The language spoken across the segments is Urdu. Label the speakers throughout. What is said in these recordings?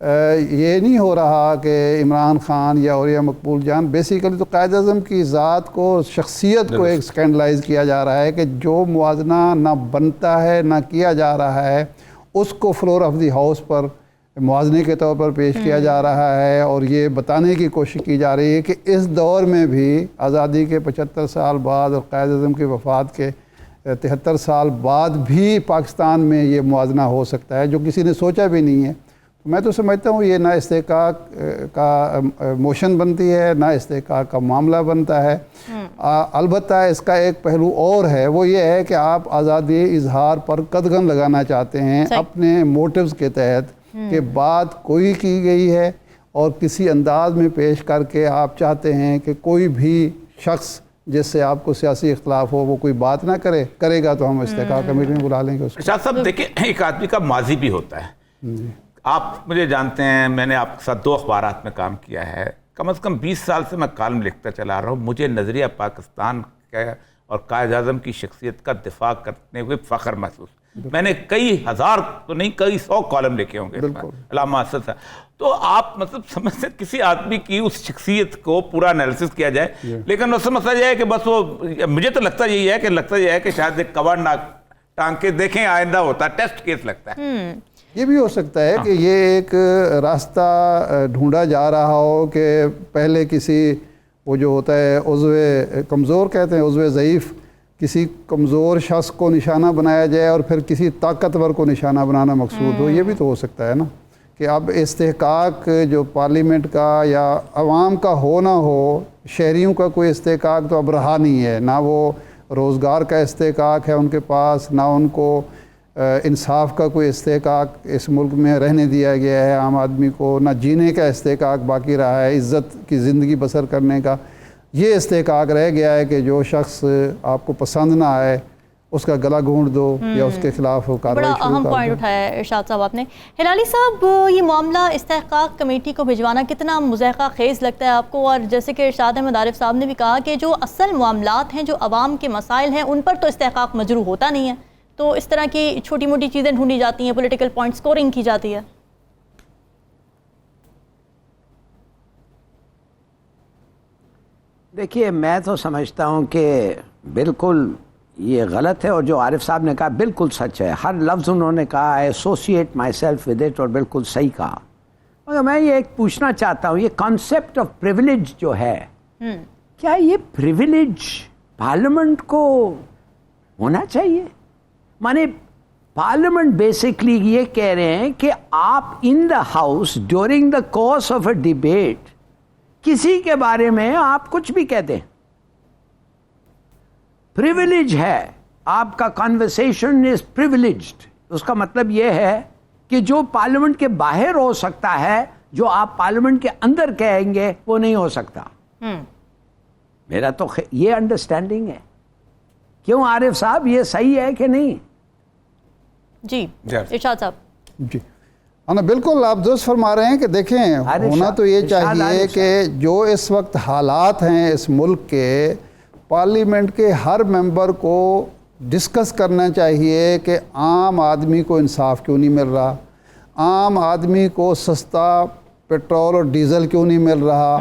Speaker 1: یہ نہیں ہو رہا کہ عمران خان یا اوریہ مقبول جان، بیسیکلی تو قائد اعظم کی ذات کو، شخصیت کو ایک اسکینڈلائز کیا جا رہا ہے کہ جو موازنہ نہ بنتا ہے نہ کیا جا رہا ہے اس کو فلور آف دی ہاؤس پر موازنے کے طور پر پیش کیا جا رہا ہے، اور یہ بتانے کی کوشش کی جا رہی ہے کہ اس دور میں بھی آزادی کے 75 سال بعد اور قائد اعظم کی وفات کے 73 سال بعد بھی پاکستان میں یہ موازنہ ہو سکتا ہے، جو کسی نے سوچا بھی نہیں ہے۔ میں تو سمجھتا ہوں یہ نہ استحقاق کا موشن بنتی ہے، نہ استحقاق کا معاملہ بنتا ہے۔ البتہ اس کا ایک پہلو اور ہے، وہ یہ ہے کہ آپ آزادی اظہار پر قدغن لگانا چاہتے ہیں اپنے موٹیوز کے تحت، کہ بات کوئی کی گئی ہے اور کسی انداز میں پیش کر کے آپ چاہتے ہیں کہ کوئی بھی شخص جس سے آپ کو سیاسی اختلاف ہو وہ کوئی بات نہ کرے گا تو ہم استحقاق کمیٹی میں بلا لیں گے اس کو۔
Speaker 2: ارشاد صاحب دیکھیں، ایک آدمی کا ماضی بھی ہوتا ہے۔ آپ مجھے جانتے ہیں، میں نے آپ کے ساتھ 2 اخبارات میں کام کیا ہے، کم از کم 20 سال سے میں کالم لکھتا چلا رہا ہوں۔ مجھے نظریہ پاکستان کا اور قائد اعظم کی شخصیت کا دفاع کرتے ہوئے فخر محسوس، میں نے کئی ہزار تو نہیں کئی 100 کالم لکھے ہوں گے علامہ اسد صاحب۔ تو آپ مطلب سمجھتے کسی آدمی کی اس شخصیت کو پورا انالیسس کیا جائے، لیکن اس مسئلہ یہ ہے کہ بس وہ، مجھے تو لگتا یہ ہے کہ شاید ایک کور نہ ٹانگ کے دیکھیں آئندہ ہوتا ہے، ٹیسٹ کیس لگتا ہے۔
Speaker 1: یہ بھی ہو سکتا ہے کہ یہ ایک راستہ ڈھونڈا جا رہا ہو کہ پہلے کسی وہ جو ہوتا ہے عضو کمزور کہتے ہیں، عضو ضعیف، کسی کمزور شخص کو نشانہ بنایا جائے اور پھر کسی طاقتور کو نشانہ بنانا مقصود ہو۔ یہ بھی تو ہو سکتا ہے نا، کہ اب استحقاق جو پارلیمنٹ کا یا عوام کا ہو نہ ہو، شہریوں کا کوئی استحقاق تو اب رہا نہیں ہے، نہ وہ روزگار کا استحقاق ہے ان کے پاس، نہ ان کو انصاف کا کوئی استحقاق اس ملک میں رہنے دیا گیا ہے عام آدمی کو، نہ جینے کا استحقاق باقی رہا ہے، عزت کی زندگی بسر کرنے کا یہ استحقاق رہ گیا ہے کہ جو شخص آپ کو پسند نہ آئے اس کا گلا گھونٹ دو یا اس کے خلاف کارروائی شروع کر دو۔
Speaker 3: بڑا اہم پوائنٹ اٹھایا ہے ارشاد صاحب آپ نے۔ ہلالی صاحب، یہ معاملہ استحقاق کمیٹی کو بھجوانا کتنا مضحکہ خیز لگتا ہے آپ کو؟ اور جیسے کہ ارشاد احمد عارف صاحب نے بھی کہا کہ جو اصل معاملات ہیں، جو عوام کے مسائل ہیں، ان پر تو استحقاق مجروح ہوتا نہیں ہے، تو اس طرح کی چھوٹی موٹی چیزیں ڈھونڈی جاتی ہیں، پولیٹیکل پوائنٹ سکورنگ کی جاتی ہے۔
Speaker 4: دیکھیے، میں تو سمجھتا ہوں کہ بالکل یہ غلط ہے، اور جو عارف صاحب نے کہا بالکل سچ ہے، ہر لفظ انہوں نے کہا ہے، associate my self with it, اور بالکل صحیح کہا۔ مگر میں یہ ایک پوچھنا چاہتا ہوں، یہ کانسیپٹ آف پریویلیج جو ہے، کیا یہ پریویلیج پارلیمنٹ کو ہونا چاہیے؟ مانے پارلیمنٹ بیسکلی یہ کہہ رہے ہیں کہ آپ in the house during the course of a debate کسی کے بارے میں آپ کچھ بھی کہہ دیں، پریویلیج ہے، آپ کا کنورسیشن از پریویلیجڈ۔ اس کا مطلب یہ ہے کہ جو پارلیمنٹ کے باہر ہو سکتا ہے، جو آپ پارلیمنٹ کے اندر کہیں گے وہ نہیں ہو سکتا۔ میرا تو یہ انڈرسٹینڈنگ ہے۔ کیوں عارف صاحب، یہ صحیح ہے کہ نہیں؟
Speaker 3: جی ارشاد صاحب۔
Speaker 1: جی ہاں بالکل، آپ درست فرما رہے ہیں کہ دیکھیں، ہونا تو یہ چاہیے کہ جو اس وقت حالات ہیں اس ملک کے، پارلیمنٹ کے ہر ممبر کو ڈسکس کرنا چاہیے کہ عام آدمی کو انصاف کیوں نہیں مل رہا، عام آدمی کو سستا پیٹرول اور ڈیزل کیوں نہیں مل رہا،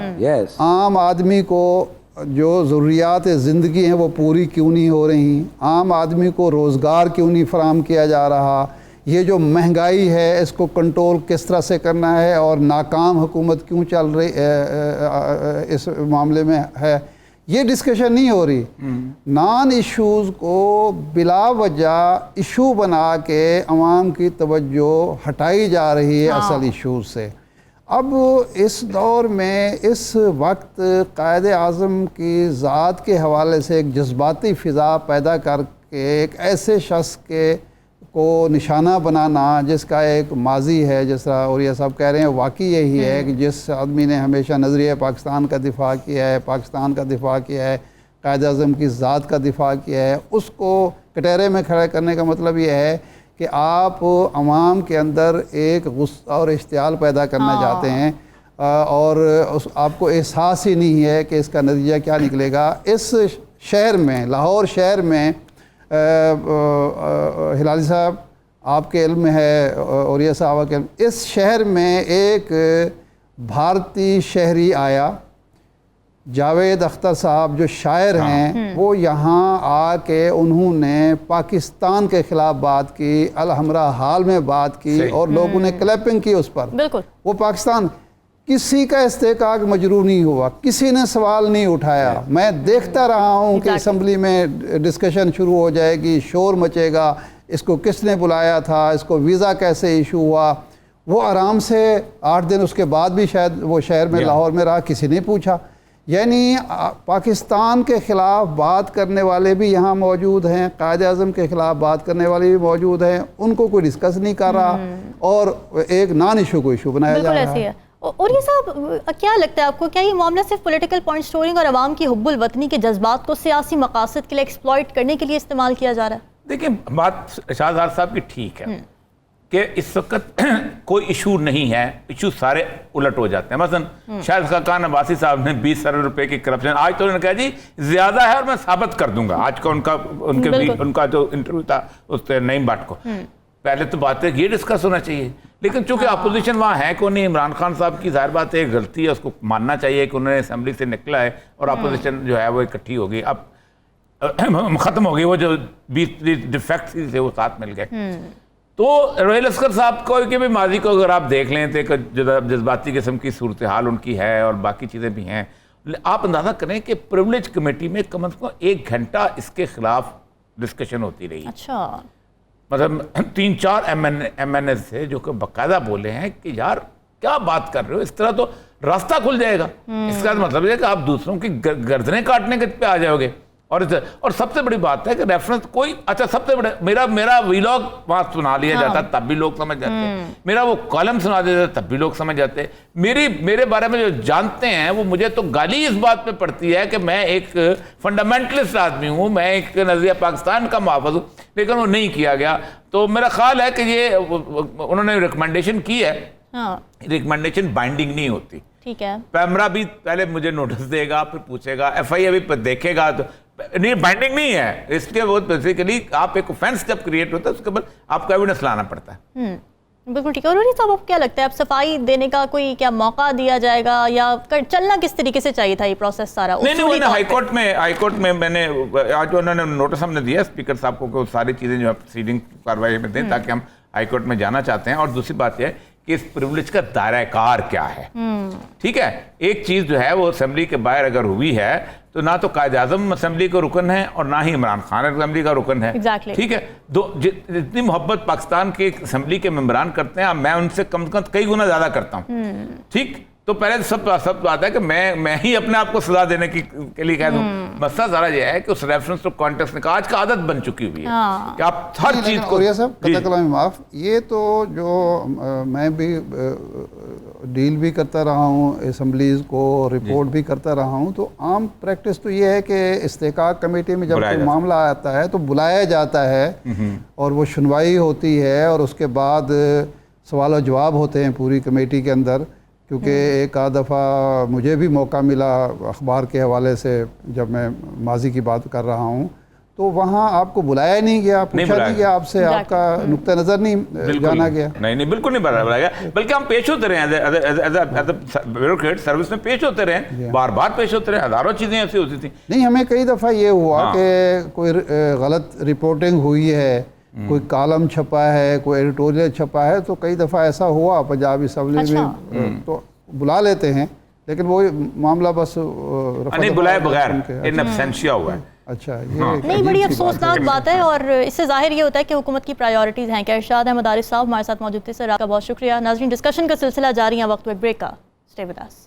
Speaker 1: عام آدمی کو جو ضروریات زندگی ہیں وہ پوری کیوں نہیں ہو رہی، عام آدمی کو روزگار کیوں نہیں فراہم کیا جا رہا، یہ جو مہنگائی ہے اس کو کنٹرول کس طرح سے کرنا ہے، اور ناکام حکومت کیوں چل رہی اس معاملے میں ہے، یہ ڈسکشن نہیں ہو رہی۔ نان ایشوز کو بلا وجہ ایشو بنا کے عوام کی توجہ ہٹائی جا رہی ہے اصل ایشوز سے۔ اب اس دور میں اس وقت قائد اعظم کی ذات کے حوالے سے ایک جذباتی فضا پیدا کر کے ایک ایسے شخص کو نشانہ بنانا جس کا ایک ماضی ہے، جس طرح اوریہ صاحب کہہ رہے ہیں، واقعی یہی ہے کہ جس آدمی نے ہمیشہ نظریہ پاکستان کا دفاع کیا ہے، پاکستان کا دفاع کیا ہے، قائد اعظم کی ذات کا دفاع کیا ہے، اس کو کٹہرے میں کھڑا کرنے کا مطلب یہ ہے کہ آپ عوام کے اندر ایک غصہ اور اشتعال پیدا کرنا چاہتے ہیں، اور آپ کو احساس ہی نہیں ہے کہ اس کا نتیجہ کیا نکلے گا۔ اس شہر میں، لاہور شہر میں، ہلالی صاحب، آپ کے علم میں ہے اوریہ صاحب کے علم، اس شہر میں ایک بھارتی شہری آیا، جاوید اختر صاحب جو شاعر ہیں، وہ یہاں آ کے انہوں نے پاکستان کے خلاف بات کی، الحمرا حال میں بات کی، اور لوگوں نے کلیپنگ کی اس پر۔
Speaker 3: بالکل
Speaker 1: وہ پاکستان، کسی کا استحقاق مجروح نہیں ہوا، کسی نے سوال نہیں اٹھایا۔ میں دیکھتا رہا ہوں کہ اسمبلی میں ڈسکشن شروع ہو جائے گی، شور مچے گا، اس کو کس نے بلایا تھا، اس کو ویزا کیسے ایشو ہوا۔ وہ آرام سے 8 دن اس کے بعد بھی شاید وہ شہر میں لاہور میں رہا، کسی نے پوچھا۔ یعنی پاکستان کے خلاف بات کرنے والے بھی یہاں موجود ہیں، قائد اعظم کے خلاف بات کرنے والے بھی موجود ہیں، ان کو کوئی ڈسکس نہیں کر رہا، اور ایک نان ایشو کو ایشو بنایا جا رہا ہے۔
Speaker 3: بالکل ایسی ہے۔ اور یہ صاحب کیا لگتا ہے آپ کو، کیا یہ معاملہ صرف پولیٹیکل پوائنٹ سٹورنگ اور عوام کی حب الوطنی کے جذبات کو سیاسی مقاصد کے لیے ایکسپلائٹ کرنے کے لیے استعمال کیا جا رہا ہے؟
Speaker 2: دیکھیں بات شاہزاد صاحب کی ٹھیک ہے کہ اس وقت کوئی ایشو نہیں ہے، ایشو سارے الٹ ہو جاتے ہیں۔ مثلا شاہد خاقان عباسی صاحب نے 20 ارب روپے کی کرپشن، آج تو انہوں نے کہا جی زیادہ ہے اور میں ثابت کر دوں گا۔ آج کا ان کا جو انٹرویو تھا اس نعیم بٹ کو، پہلے تو بات ہے یہ ڈسکس ہونا چاہیے، لیکن چونکہ اپوزیشن وہاں ہے کون نہیں، عمران خان صاحب کی ظاہر بات ہے غلطی ہے، اس کو ماننا چاہیے کہ انہوں نے اسمبلی سے نکلا ہے اور اپوزیشن جو ہے وہ اکٹھی ہو گئی، اب ختم ہو گئی، وہ جو 20 ڈیفیکٹس تھے وہ ساتھ مل گئے۔ تو روہیل اسکر صاحب کو کہ بھی ماضی کو اگر آپ دیکھ لیں تو جذباتی قسم کی صورتحال ان کی ہے اور باقی چیزیں بھی ہیں۔ آپ اندازہ کریں کہ پریولیج کمیٹی میں کم از کم 1 گھنٹہ اس کے خلاف ڈسکشن ہوتی رہی۔
Speaker 3: اچھا،
Speaker 2: مطلب 3-4 ایم این ایز تھے جو کہ باقاعدہ بولے ہیں کہ یار کیا بات کر رہے ہو، اس طرح تو راستہ کھل جائے گا۔ اس کا مطلب یہ کہ آپ دوسروں کی گردنیں کاٹنے کے پہ آ جاؤ گے۔ اور سب سے بڑی بات ہے کہ ریفرنس کوئی، اچھا سب سے بڑا میرا ویلاگ وہاں سنا لیا جاتا تب بھی لوگ سمجھ جاتے، میرا وہ کالم سنا دیتا تب بھی لوگ سمجھ جاتے۔ میرے بارے میں جو جانتے ہیں وہ مجھے تو گالی اس بات پہ پڑتی ہے کہ میں ایک فنڈامنٹلسٹ آدمی ہوں، میں ایک نظریہ پاکستان کا محافظ ہوں، لیکن وہ نہیں کیا گیا۔ تو میرا خیال ہے کہ یہ انہوں نے ریکمنڈیشن کی ہے، ریکمنڈیشن بائنڈنگ نہیں ہوتی۔
Speaker 3: ٹھیک ہے،
Speaker 2: پیمرا بھی پہلے مجھے نوٹس دے گا، پھر پوچھے گا، ایف آئی اے بھی دیکھے گا، تو نہیں بائنڈنگ نہیں ہے اس کے بہت بیسیکلی آپ ایک اوفینس جب کریٹ ہوتا ہے اس کے بعد آپ کو ایویڈنس لانا پڑتا ہے۔
Speaker 3: بالکل ٹھیک ہے۔ اور صاحب آپ کیا لگتا ہے اب صفائی دینے کا کوئی کیا موقع دیا جائے گا یا چلنا کس طریقے سے چاہیے تھا یہ پروسیس سارا؟
Speaker 2: نہیں ہائی کورٹ میں میں نے آج انہوں نے نوٹس ہم نے دیا اسپیکر صاحب کو کہ وہ ساری چیزیں جو ہے پروسیڈنگ کاروائی میں دیں تاکہ ہم ہائی کورٹ میں جانا چاہتے ہیں۔ اور دوسری بات یہ ہے کہ اس پریولیج کا دائرہ کار کیا ہے۔ ٹھیک ہے، ایک چیز جو ہے وہ اسمبلی کے باہر اگر ہوئی ہے تو نہ تو قائد اعظم اسمبلی کا رکن ہے اور نہ ہی عمران خان اسمبلی کا رکن ہے۔ ٹھیک ہے، جتنی محبت پاکستان کے اسمبلی کے ممبران کرتے ہیں میں ان سے کم از کم کئی گنا زیادہ کرتا ہوں۔ ٹھیک، تو پہلے سب بات ہے کہ میں ہی اپنے آپ کو سزا دینے کے لیے کہہ دوں۔ مسئلہ ذرا یہ ہے کہ اس ریفرنس ٹو کانٹیکسٹ نے کہا آج کا عادت بن چکی ہوئی ہے کہ آپ ہر چیز کو۔
Speaker 1: قطع کلامی معاف، یہ تو جو میں بھی ڈیل بھی کرتا رہا ہوں اسمبلیز کو، رپورٹ بھی کرتا رہا ہوں، تو عام پریکٹس تو یہ ہے کہ استحقاق کمیٹی میں جب کوئی معاملہ آتا ہے تو بلایا جاتا ہے اور وہ سنوائی ہوتی ہے اور اس کے بعد سوال و جواب ہوتے ہیں پوری کمیٹی کے اندر۔ کیونکہ ایک آدھ دفعہ مجھے بھی موقع ملا اخبار کے حوالے سے جب میں ماضی کی بات کر رہا ہوں تو وہاں آپ کو بلایا نہیں گیا، پوچھا نہیں گیا آپ سے، آپ کا نقطہ نظر نہیں جانا گیا۔
Speaker 2: نہیں بالکل نہیں بلایا گیا، بلکہ ہم پیش ہوتے رہے ہیں بیوروکریٹ سروس میں پیش ہوتے رہے، بار بار پیش ہوتے رہے، ہزاروں چیزیں ایسی ہوتی تھیں۔
Speaker 1: نہیں، ہمیں کئی دفعہ یہ ہوا کہ کوئی غلط رپورٹنگ ہوئی ہے، کوئی کالم چھپا ہے، کوئی ایڈیٹوریل چھپا ہے، تو کئی دفعہ ایسا ہوا پنجاب اسمبلی میں تو بلا لیتے ہیں، لیکن وہ معاملہ بس
Speaker 2: نہیں بلائے بغیر ان ایبسینشیا ہوا ہے۔
Speaker 1: اچھا،
Speaker 3: نہیں، بڑی افسوسناک بات ہے اور اس سے ظاہر یہ ہوتا ہے کہ حکومت کی پرائیورٹیز ہیں۔ کیا ارشاد احمد عارف صاحب ہمارے ساتھ موجود تھے، سر آپ کا بہت شکریہ۔ ناظرین، ڈسکشن کا سلسلہ جاری ہے، وقت ایک بریک کا، stay with us.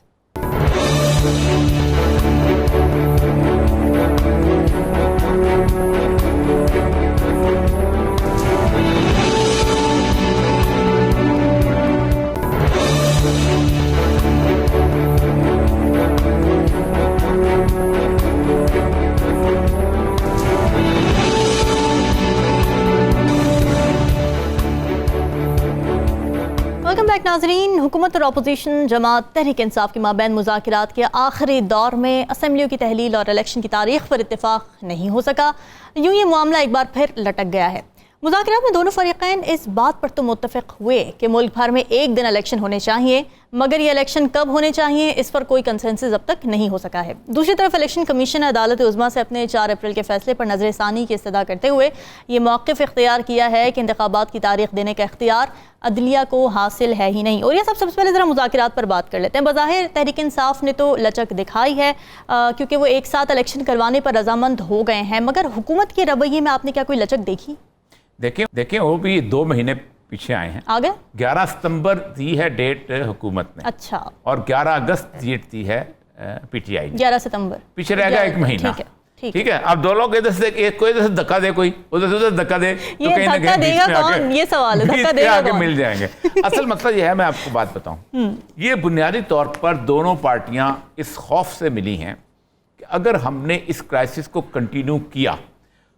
Speaker 3: Welcome back ناظرین۔ حکومت اور اپوزیشن جماعت تحریک انصاف کے مابین مذاکرات کے آخری دور میں اسمبلیوں کی تحلیل اور الیکشن کی تاریخ پر اتفاق نہیں ہو سکا۔ یوں یہ معاملہ ایک بار پھر لٹک گیا ہے۔ مذاکرات میں دونوں فریقین اس بات پر تو متفق ہوئے کہ ملک بھر میں ایک دن الیکشن ہونے چاہیے، مگر یہ الیکشن کب ہونے چاہیے اس پر کوئی کنسنسس اب تک نہیں ہو سکا ہے۔ دوسری طرف الیکشن کمیشن نے عدالت عظمیٰ سے اپنے 4 اپریل کے فیصلے پر نظر ثانی کی استدعا کرتے ہوئے یہ موقف اختیار کیا ہے کہ انتخابات کی تاریخ دینے کا اختیار عدلیہ کو حاصل ہے ہی نہیں۔ اور یہ سب سے پہلے ذرا مذاکرات پر بات کر لیتے ہیں۔ بظاہر تحریک انصاف نے تو لچک دکھائی ہے کیونکہ وہ ایک ساتھ الیکشن کروانے پر رضامند ہو گئے ہیں، مگر حکومت کے رویے میں آپ نے کیا کوئی لچک دیکھی؟
Speaker 2: دیکھیں وہ بھی 2 مہینے پیچھے آئے ہیں۔
Speaker 3: آگے
Speaker 2: 11 ستمبر دی ہے ڈیٹ حکومت نے،
Speaker 3: اچھا،
Speaker 2: اور 11 اگست ڈیٹ دی ہے پی ٹی آئی نے۔
Speaker 3: 11 ستمبر
Speaker 2: پیچھے رہ گیا 1 مہینہ۔ ٹھیک ہے، اب دو لوگ ادھر سے کوئی ادھر سے دھکا دے، کوئی ادھر سے ادھر دھکا دے، تو
Speaker 3: یہ
Speaker 2: کہیں نہ
Speaker 3: دھکا
Speaker 2: کہیں
Speaker 3: دے گا کون؟ یہ سوال ہے، دھکا دے گا کون؟
Speaker 2: مل جائیں گے۔ اصل مسئلہ یہ ہے، میں آپ کو بات بتاؤں، یہ بنیادی طور پر دونوں پارٹیاں اس خوف سے ملی ہیں کہ اگر ہم نے اس کرائسس کو کنٹینیو کیا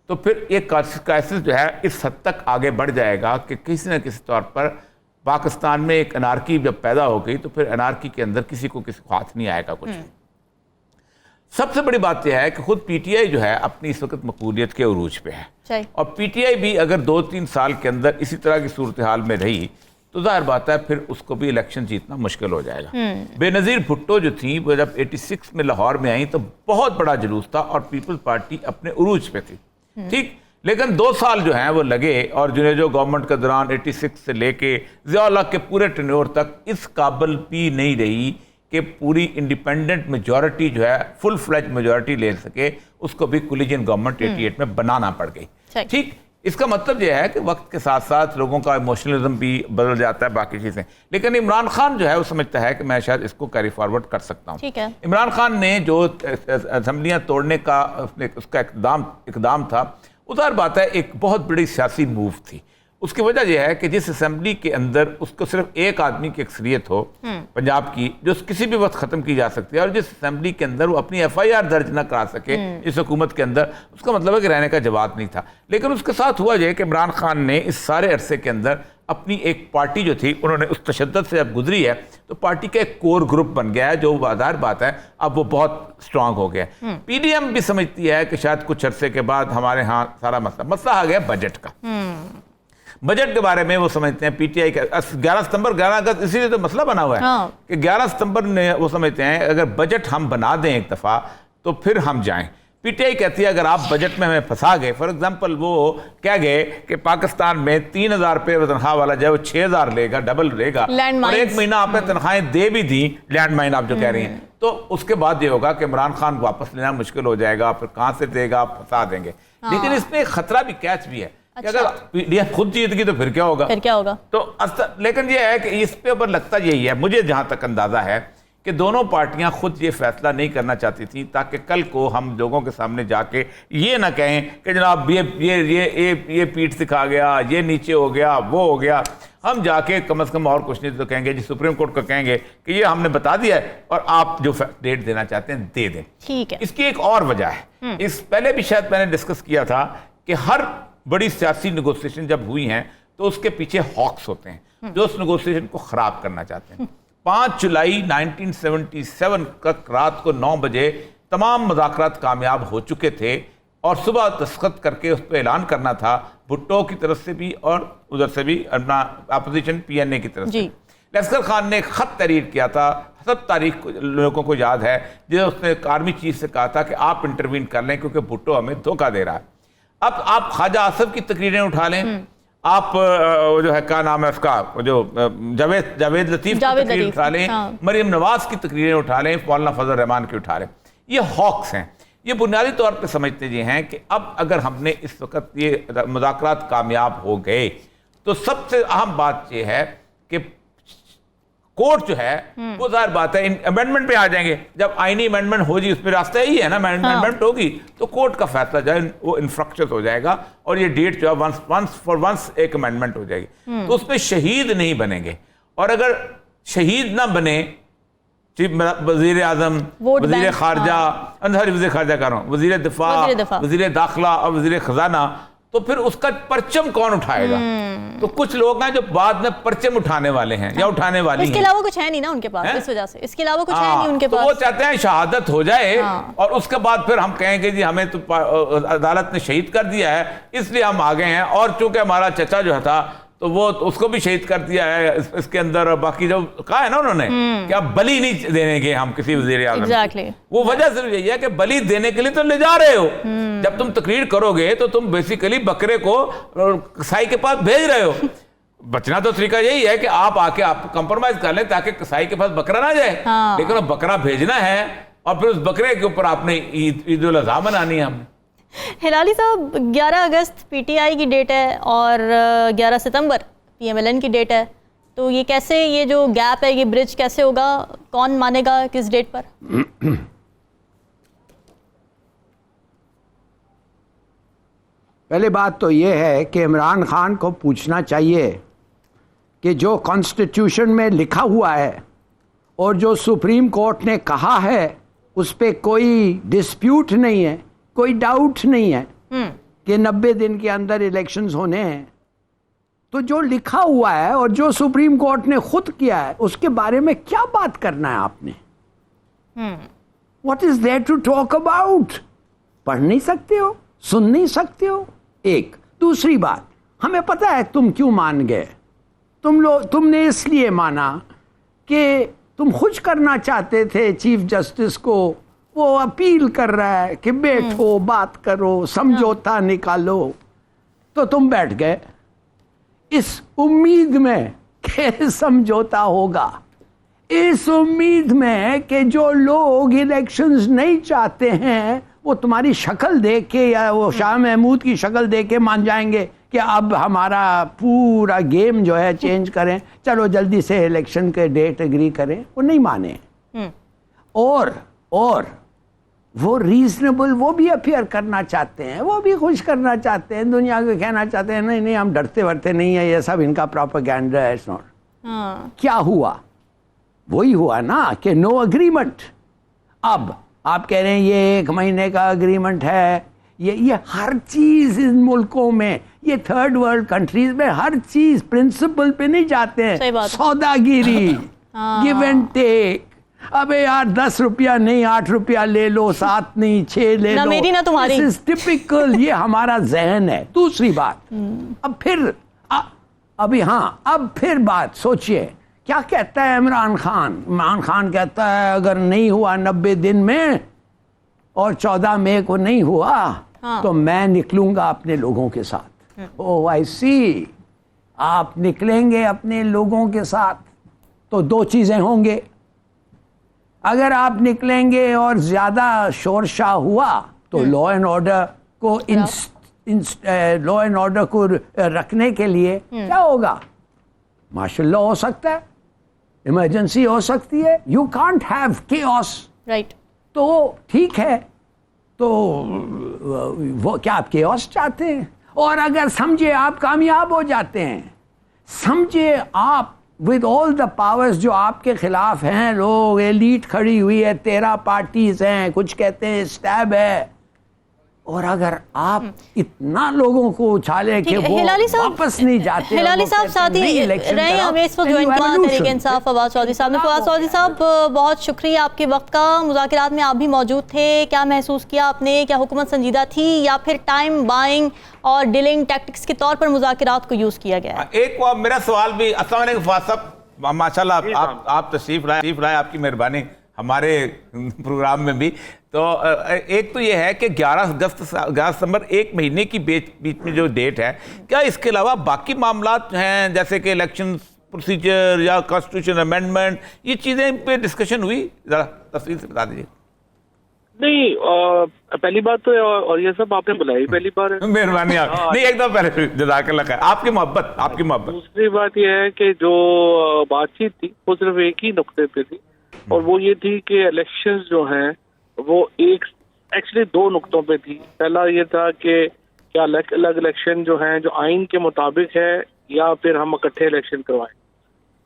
Speaker 2: تو پھر یہ کرائسس جو ہے اس حد تک آگے بڑھ جائے گا کہ کسی نہ کسی طور پر پاکستان میں ایک انارکی جب پیدا ہو گئی تو پھر انارکی کے اندر کسی کو ہاتھ نہیں آئے گا کچھ۔ سب سے بڑی بات یہ ہے کہ خود پی ٹی آئی جو ہے اپنی اس وقت مقبولیت کے عروج پہ ہے، اور پی ٹی آئی بھی اگر 2-3 سال کے اندر اسی طرح کی صورتحال میں رہی تو ظاہر بات ہے پھر اس کو بھی الیکشن جیتنا مشکل ہو جائے گا۔ بے نظیر بھٹو جو تھیں وہ جب 86 میں لاہور میں آئیں تو بہت بڑا جلوس تھا اور پیپلز پارٹی اپنے عروج پہ تھی، ٹھیک، لیکن 2 سال جو ہیں وہ لگے، اور جو گورنمنٹ کے دوران 86 سے لے کے ضیاء اللہ کے پورے ٹینیور تک اس قابل بھی نہیں رہی کہ پوری انڈیپینڈنٹ میجورٹی جو ہے فل فلیج میجورٹی لے سکے، اس کو بھی کولیجن گورنمنٹ 88 میں بنانا پڑ گئی، ٹھیک۔ اس کا مطلب یہ ہے کہ وقت کے ساتھ ساتھ لوگوں کا ایموشنلزم بھی بدل جاتا ہے، باقی چیزیں، لیکن عمران خان جو ہے وہ سمجھتا ہے کہ میں شاید اس کو کیری فارورڈ کر سکتا ہوں۔ عمران خان نے جو اسمبلیاں توڑنے کا اس کا اقدام تھا، وہ ظاہر بات ہے ایک بہت بڑی سیاسی موو تھی۔ اس کی وجہ یہ ہے کہ جس اسمبلی کے اندر اس کو صرف ایک آدمی کی اکثریت ہو پنجاب کی، جو کسی بھی وقت ختم کی جا سکتی ہے، اور جس اسمبلی کے اندر وہ اپنی FIR درج نہ کرا سکے اس حکومت کے اندر، اس کا مطلب ہے کہ رہنے کا جواب نہیں تھا۔ لیکن اس کے ساتھ ہوا یہ کہ عمران خان نے اس سارے عرصے کے اندر اپنی ایک پارٹی جو تھی، انہوں نے اس تشدد سے جب گزری ہے تو پارٹی کا ایک کور گروپ بن گیا ہے، جو ظاہر بات ہے اب وہ بہت سٹرانگ ہو گیا ہے۔ پی ڈی ایم بھی سمجھتی ہے کہ شاید کچھ عرصے کے بعد ہمارے ہاں سارا مسئلہ آ گیا بجٹ کا۔ بجٹ کے بارے میں وہ سمجھتے ہیں پی ٹی آئی کا 11 ستمبر 11 اگست، اسی لیے تو مسئلہ بنا ہوا ہے کہ 11 ستمبر نے وہ سمجھتے ہیں اگر بجٹ ہم بنا دیں ایک دفعہ تو پھر ہم جائیں۔ پی ٹی آئی کہتی ہے اگر آپ بجٹ میں ہمیں پھنسا گئے، فار ایگزامپل وہ کہہ گئے کہ پاکستان میں 3000 روپے تنخواہ والا جو ہے وہ 6000 لے گا، ڈبل لے گا، اور 1 مہینہ آپ نے تنخواہیں دے بھی دی، لینڈ مائن آپ جو کہہ رہی ہیں، تو اس کے بعد یہ ہوگا کہ عمران خان کو واپس لینا مشکل ہو جائے گا، پھر کہاں سے دے گا، پھنسا دیں گے۔ لیکن اس میں ایک خطرہ بھی کیچ بھی ہے کہ اگر پی ڈی ایف خود جیت گئی تو پھر کیا ہوگا؟ تو لیکن یہ ہے کہ اس پہ اوپر لگتا یہی ہے، مجھے جہاں تک اندازہ ہے کہ دونوں پارٹیاں خود یہ فیصلہ نہیں کرنا چاہتی تھیں تاکہ کل کو ہم لوگوں کے سامنے جا کے یہ نہ کہیں کہ جناب یہ پیٹھ سکھا گیا، یہ نیچے ہو گیا، وہ ہو گیا۔ ہم جا کے کم از کم اور کچھ نہیں تو کہیں گے جی سپریم کورٹ کو کہیں گے کہ یہ ہم نے بتا دیا ہے اور آپ جو ڈیٹ دینا چاہتے ہیں دے دیں۔
Speaker 3: ٹھیک ہے،
Speaker 2: اس کی ایک اور وجہ ہے، اس پہلے بھی شاید میں نے ڈسکس کیا تھا کہ ہر بڑی سیاسی نیگوسیشن جب ہوئی ہیں تو اس کے پیچھے ہاکس ہوتے ہیں جو اس نیگوسیشن کو خراب کرنا چاہتے ہیں۔ 5 جولائی 1977 تک رات کو 9 بجے تمام مذاکرات کامیاب ہو چکے تھے، اور صبح دستخط کر کے اس پہ اعلان کرنا تھا بھٹو کی طرف سے بھی اور ادھر سے بھی اپنا اپوزیشن PNA کی طرف سے۔ لشکر خان نے ایک خط تحریر کیا تھا، سب تاریخ لوگوں کو یاد ہے، جس اس نے آرمی چیف سے کہا تھا کہ آپ انٹروین کر لیں کیونکہ بھٹو ہمیں دھوکہ دے رہا ہے۔ اب آپ خواجہ آصف کی تقریریں اٹھا لیں، آپ جو ہے کیا نام ہے اس کا جو جاوید لطیف کی تقریر اٹھا لیں، مریم نواز کی تقریریں اٹھا لیں، مولانا فضل الرحمان کی اٹھا لیں، یہ ہاکس ہیں۔ یہ بنیادی طور پہ سمجھتے یہ ہیں کہ اب اگر ہم نے اس وقت یہ مذاکرات کامیاب ہو گئے تو سب سے اہم بات یہ ہے کہ کورٹ جو ہے وہ ظاہر بات ہے امینڈمنٹ پہ آ جائیں گے، جب آئینی امینڈمنٹ ہو جی اس پہ راستہ یہی ہے نا، امینڈمنٹ ہوگی تو کورٹ کا فیصلہ جو ہے وہ انفرکشس ہو جائے گا، اور یہ ڈیٹ جو ہے ونس ایک امینڈمنٹ ہو جائے گی تو اس پہ شہید نہیں بنیں گے، اور اگر شہید نہ بنے وزیر اعظم، وزیر خارجہ، وزیر خارجہ کر رہا ہوں، وزیر دفاع، وزیر داخلہ اور وزیر خزانہ، تو پھر اس کا پرچم کون اٹھائے گا؟ تو کچھ لوگ ہیں جو بعد میں پرچم اٹھانے والے ہیں یا اٹھانے والی ہیں.
Speaker 3: اس کے علاوہ کچھ ہے نہیں نا ان کے پاس, اس وجہ سے اس کے علاوہ کچھ ہے نہیں ان کے پاس.
Speaker 2: تو وہ چاہتے ہیں شہادت ہو جائے اور اس کے بعد پھر ہم کہیں گے جی ہمیں تو عدالت نے شہید کر دیا ہے اس لیے ہم آگے ہیں, اور چونکہ ہمارا چچا جو تھا تو وہ اس کو بھی شہید کر دیا ہے اس کے اندر. باقی جو کہا ہے نا انہوں نے کہ آپ بلی نہیں دینے گے ہم کسی وزیر اعظم, وہ وجہ صرف یہی ہے کہ بلی دینے کے لیے تو لے جا رہے ہو. جب تم تقریر کرو گے تو تم بیسیکلی بکرے کو قصائی کے پاس بھیج رہے ہو. بچنا تو طریقہ یہی ہے کہ آپ آ کے آپ کمپرومائز کر لیں تاکہ قصائی کے پاس بکرا نہ جائے, لیکن وہ بکرا بھیجنا ہے اور پھر اس بکرے کے اوپر آپ نے عید الاضحیٰ منانی ہے. ہم نے
Speaker 3: ہلالی صاحب 11 اگست پی ٹی آئی کی ڈیٹ ہے اور 11 ستمبر پی ایم ایل این کی ڈیٹ ہے, تو یہ کیسے, یہ جو گیپ ہے یہ برج کیسے ہوگا, کون مانے گا کس ڈیٹ پر؟
Speaker 4: پہلے بات تو یہ ہے کہ عمران خان کو پوچھنا چاہیے کہ جو کانسٹیٹیوشن میں لکھا ہوا ہے اور جو سپریم کورٹ نے کہا ہے اس پہ کوئی ڈسپیوٹ نہیں ہے, کوئی ڈاؤٹ نہیں ہے کہ 90 دن کے اندر الیکشنز ہونے ہیں. تو جو لکھا ہوا ہے اور جو سپریم کورٹ نے خود کیا ہے اس کے بارے میں کیا بات کرنا ہے آپ نے؟ What is there to talk about? پڑھ نہیں سکتے ہو, سن نہیں سکتے ہو. ایک دوسری بات, ہمیں پتہ ہے تم کیوں مان گئے. تم نے اس لیے مانا کہ تم خوش کرنا چاہتے تھے چیف جسٹس کو, وہ اپیل کر رہا ہے کہ بیٹھو بات کرو سمجھوتا نکالو, تو تم بیٹھ گئے اس امید میں کہ سمجھوتا ہوگا, اس امید میں کہ جو لوگ الیکشنز نہیں چاہتے ہیں وہ تمہاری شکل دیکھ کے یا وہ شاہ محمود کی شکل دیکھ کے مان جائیں گے کہ اب ہمارا پورا گیم جو ہے چینج کریں, چلو جلدی سے الیکشن کے ڈیٹ اگری کریں. وہ نہیں مانے. اور وہ ریزنیبل, وہ بھی اپیئر کرنا چاہتے ہیں, وہ بھی خوش کرنا چاہتے ہیں, دنیا کو کہنا چاہتے ہیں نہیں ہم ڈرتے ورتے نہیں ہیں, یہ سب ان کا پروپیگنڈا ہے. کیا ہوا؟ وہی ہوا نا کہ نو اگریمنٹ. اب آپ کہہ رہے ہیں یہ 1 مہینے کا اگریمنٹ ہے, یہ ہر چیز ان ملکوں میں, یہ تھرڈ ورلڈ کنٹریز میں ہر چیز پرنسپل پہ نہیں جاتے ہیں, سوداگیری, گیو اینڈ ٹیک. ابے یار 10 روپیہ نہیں 8 روپیہ لے لو, 7 نہیں 6 لے لو,
Speaker 3: میری نہ تمہاری.
Speaker 4: This is typical, یہ ہمارا ذہن ہے. دوسری بات, اب پھر بات سوچئے کیا کہتا ہے عمران خان. عمران خان کہتا ہے اگر نہیں ہوا 90 دن میں اور 14 مئی کو نہیں ہوا تو میں نکلوں گا اپنے لوگوں کے ساتھ. او آئی سی, آپ نکلیں گے اپنے لوگوں کے ساتھ تو 2 چیزیں ہوں گے. اگر آپ نکلیں گے اور زیادہ شور شاہ ہوا تو لا اینڈ آرڈر کو رکھنے کے لیے کیا ہوگا؟ مارشل لا ہو سکتا ہے, ایمرجنسی ہو سکتی ہے. You can't have chaos,
Speaker 3: right.
Speaker 4: تو ٹھیک ہے, تو وہ کیا آپ کیوس چاہتے ہیں؟ اور اگر سمجھے آپ کامیاب ہو جاتے ہیں, سمجھے آپ with all the powers جو آپ کے خلاف ہیں, لوگ ایلیٹ کھڑی ہوئی ہے, 13 پارٹیز ہیں, کچھ کہتے ہیں اسٹیب ہے, اور اگر آپ اتنا لوگوں کو اچھالے کہ وہ واپس نہیں جاتے.
Speaker 3: ہلالی صاحب ساتھ ہی رہے ہیں, ہمیں اس وقت جوائن کیا تحریک انصاف فواد چودھری صاحب نے. فواد چودھری صاحب بہت شکریہ آپ کے وقت کا. مذاکرات میں آپ بھی موجود تھے, کیا محسوس کیا آپ نے؟ کیا حکومت سنجیدہ تھی یا پھر ٹائم بائنگ اور ڈیلنگ ٹیکٹکس کے طور پر مذاکرات کو یوز کیا گیا؟
Speaker 2: ایک میرا سوال بھی. السلام علیکم فواد صاحب, ماشاء اللہ آپ تشریف لائے, آپ کی مہربانی ہمارے پروگرام میں بھی. تو ایک تو یہ ہے کہ 11 ستمبر 1 مہینے کی بیچ میں جو ڈیٹ ہے, کیا اس کے علاوہ باقی معاملات ہیں جیسے کہ الیکشن پروسیجر یا کانسٹیٹیوشن امینڈمنٹ, یہ چیزیں پہ ڈسکشن ہوئی؟ ذرا تفصیل سے بتا دیجیے.
Speaker 5: نہیں, پہلی بات تو اور یہ سب آپ نے بلائی پہلی بار ہے,
Speaker 2: مہربانی. نہیں ایک دم پہلے جزاک اللہ خیر, آپ کی محبت.
Speaker 5: دوسری بات یہ ہے کہ جو بات چیت تھی وہ صرف ایک ہی نقطے پہ تھی, اور وہ یہ تھی کہ الیکشنز جو ہیں وہ ایکچولی 2 نقطوں پہ تھی. پہلا یہ تھا کہ کیا الگ الگ الیکشن جو ہیں جو آئین کے مطابق ہے یا پھر ہم اکٹھے الیکشن کروائیں,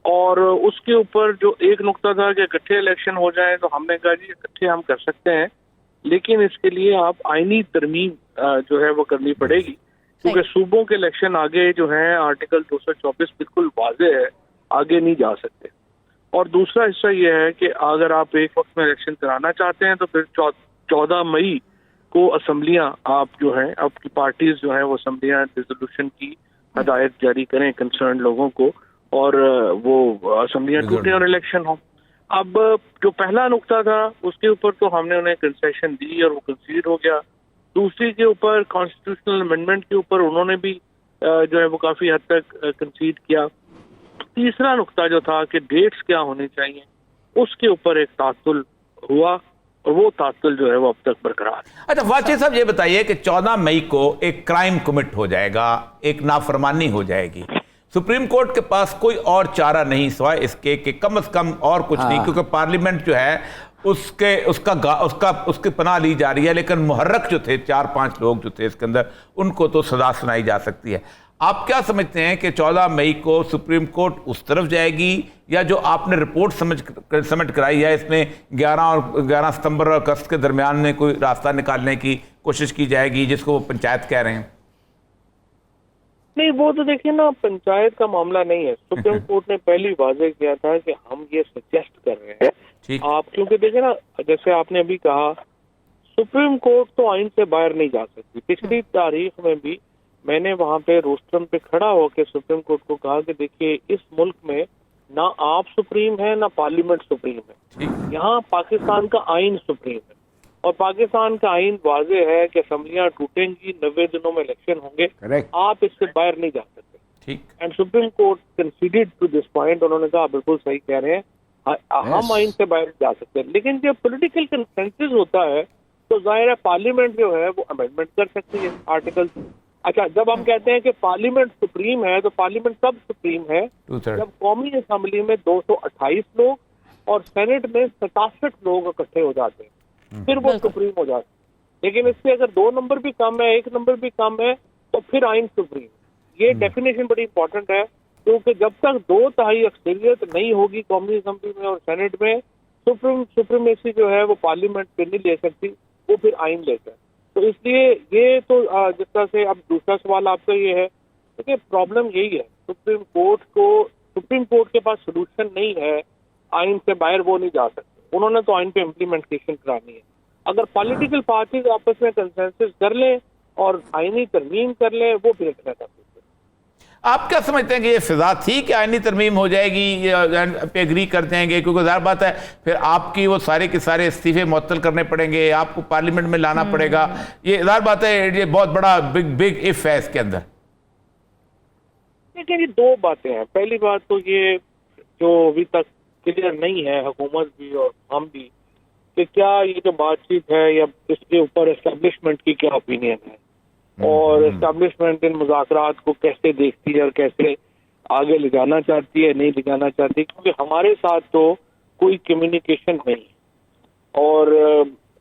Speaker 5: اور اس کے اوپر جو ایک نقطہ تھا کہ اکٹھے الیکشن ہو جائیں, تو ہم نے کہا جی اکٹھے ہم کر سکتے ہیں, لیکن اس کے لیے آپ آئینی ترمیم جو ہے وہ کرنی پڑے گی. کیونکہ صوبوں کے الیکشن آگے جو ہیں آرٹیکل 224 بالکل واضح ہے، آگے نہیں جا سکتے. اور دوسرا حصہ یہ ہے کہ اگر آپ ایک وقت میں الیکشن کرانا چاہتے ہیں تو پھر 14 مئی کو اسمبلیاں آپ جو ہیں، آپ کی پارٹیز جو ہیں وہ اسمبلیاں ریزولوشن کی ہدایت جاری کریں کنسرن لوگوں کو، اور وہ اسمبلیاں ٹوٹیں اور الیکشن ہوں. اب جو پہلا نقطہ تھا اس کے اوپر تو ہم نے انہیں کنسیشن دی اور وہ کنسیڈ ہو گیا. دوسری کے اوپر کانسٹیٹیوشنل امینڈمنٹ کے اوپر انہوں نے بھی جو ہے وہ کافی حد تک کنسیڈ کیا. تیسرا نقطہ جو تھا کہ ڈیٹس کیا ہونی چاہیے، اس کے اوپر ایک تعطل ہوا، اور وہ تعطل جو ہے وہ اب تک برقرار ہے.
Speaker 2: اچھا واچے صاحب یہ بتائیے کہ 14 مئی کو ایک کرائم کمٹ ہو جائے گا، ایک نافرمانی ہو جائے گی، سپریم کورٹ کے پاس کوئی اور چارہ نہیں سوائے اس کے کہ کم از کم اور کچھ نہیں، کیونکہ پارلیمنٹ جو ہے اس کی پناہ لی جا رہی ہے، لیکن محرک جو تھے 4-5 لوگ جو تھے اس کے اندر، ان کو تو سزا سنائی جا سکتی ہے. آپ کیا سمجھتے ہیں کہ 14 مئی کو سپریم کورٹ اس طرف جائے گی، یا جو آپ نے رپورٹ سبمٹ کرائی ہے اس میں 11 ستمبر اور اگست کے درمیان میں کوئی راستہ نکالنے کی کوشش کی جائے گی، جس کو وہ پنچایت کہہ رہے ہیں؟
Speaker 5: نہیں، وہ تو دیکھیں نا، پنچایت کا معاملہ نہیں ہے. سپریم کورٹ نے پہلی واضح کیا تھا کہ ہم یہ سجیسٹ کر رہے ہیں آپ، کیونکہ دیکھیں نا جیسے آپ نے ابھی کہا سپریم کورٹ تو آئین سے باہر نہیں جا سکتی. پچھلی تاریخ میں بھی میں نے وہاں پہ روسٹرم پہ کھڑا ہو کے سپریم کورٹ کو کہا کہ دیکھیے اس ملک میں نہ آپ سپریم ہے نہ پارلیمنٹ سپریم ہے، یہاں پاکستان کا آئین سپریم ہے، اور پاکستان کا آئین واضح ہے کہ اسمبلیاں ٹوٹیں گی، 90 دنوں میں الیکشن ہوں گے، آپ اس سے باہر نہیں جا سکتے. And supreme court considered to this point, انہوں نے کہا بالکل صحیح کہہ رہے ہیں، ہم آئین سے باہر جا سکتے ہیں. لیکن جب پولیٹیکل کنسنسس ہوتا ہے تو ظاہر ہے پارلیمنٹ جو ہے وہ امینڈمنٹ کر سکتی ہے آرٹیکل. اچھا، جب ہم کہتے ہیں کہ پارلیمنٹ سپریم ہے تو پارلیمنٹ کب سپریم ہے؟ جب قومی اسمبلی میں 228 لوگ اور سینٹ میں 67 لوگ اکٹھے ہو جاتے ہیں، پھر وہ سپریم ہو جاتے ہیں. لیکن اس سے اگر 2 نمبر بھی کم ہے، 1 نمبر بھی کم ہے، تو پھر آئین سپریم. یہ ڈیفینیشن بڑی امپورٹنٹ ہے، کیونکہ جب تک 2/3 اکثریت نہیں ہوگی قومی اسمبلی میں اور سینٹ میں، سپریمیسی جو ہے وہ پارلیمنٹ پہ نہیں لے سکتی، وہ پھر آئین لیتا ہے. تو اس لیے یہ تو جس طرح سے اب دوسرا سوال آپ کا یہ ہے کہ پرابلم یہی ہے، سپریم کورٹ کے پاس سولوشن نہیں ہے، آئین سے باہر وہ نہیں جا سکتے. انہوں نے تو آئین پہ امپلیمنٹیشن کرانی ہے. اگر پولیٹیکل پارٹیز آپس میں کنسنسس کر لیں اور آئینی ترمیم کر لیں، وہ پھر اتنا کر سکتے.
Speaker 2: آپ کیا سمجھتے ہیں کہ یہ فضا تھی کہ آئینی ترمیم ہو جائے گی پہ ایگری کر دیں گے؟ کیونکہ ظاہر بات ہے پھر آپ کی وہ سارے کے سارے استعفے معطل کرنے پڑیں گے، آپ کو پارلیمنٹ میں لانا پڑے گا. یہ ظاہر بات ہے یہ بہت بڑا بگ ایف ہے اس کے اندر.
Speaker 5: لیکن یہ 2 باتیں ہیں. پہلی بات تو یہ جو ابھی تک کلیئر نہیں ہے حکومت بھی اور ہم بھی، کہ کیا یہ جو بات چیت ہے یا اس کے اوپر اسٹیبلشمنٹ کی کیا اوپینین ہے، اور اسٹیبلشمنٹ ان مذاکرات کو کیسے دیکھتی ہے اور کیسے آگے لے جانا چاہتی ہے، نہیں لے جانا چاہتی. کیونکہ ہمارے ساتھ تو کوئی کمیونیکیشن نہیں، اور